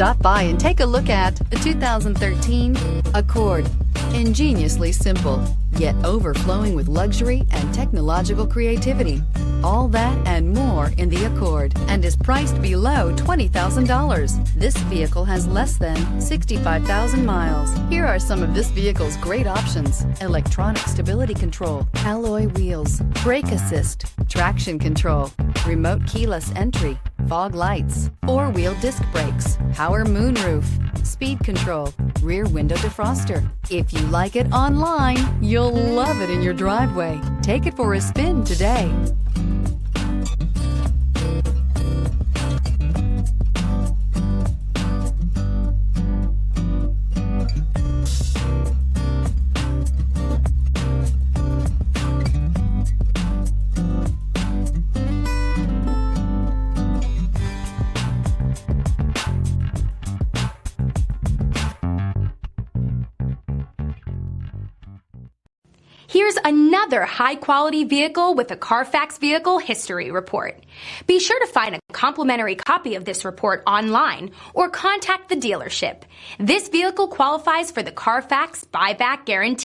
Stop by and take a look at the 2013 Accord. Ingeniously simple, yet overflowing with luxury and technological creativity. All that and more in the Accord, and is priced below $20,000. This vehicle has less than 65,000 miles. Here are some of this vehicle's great options: electronic stability control, alloy wheels, brake assist, traction control, remote keyless entry, fog lights, four-wheel disc brakes, power moonroof, speed control, rear window defroster. If you like it online, you'll love it in your driveway. Take it for a spin today. Here's another high-quality vehicle with a Carfax Vehicle History Report. Be sure to find a complimentary copy of this report online or contact the dealership. This vehicle qualifies for the Carfax Buyback Guarantee.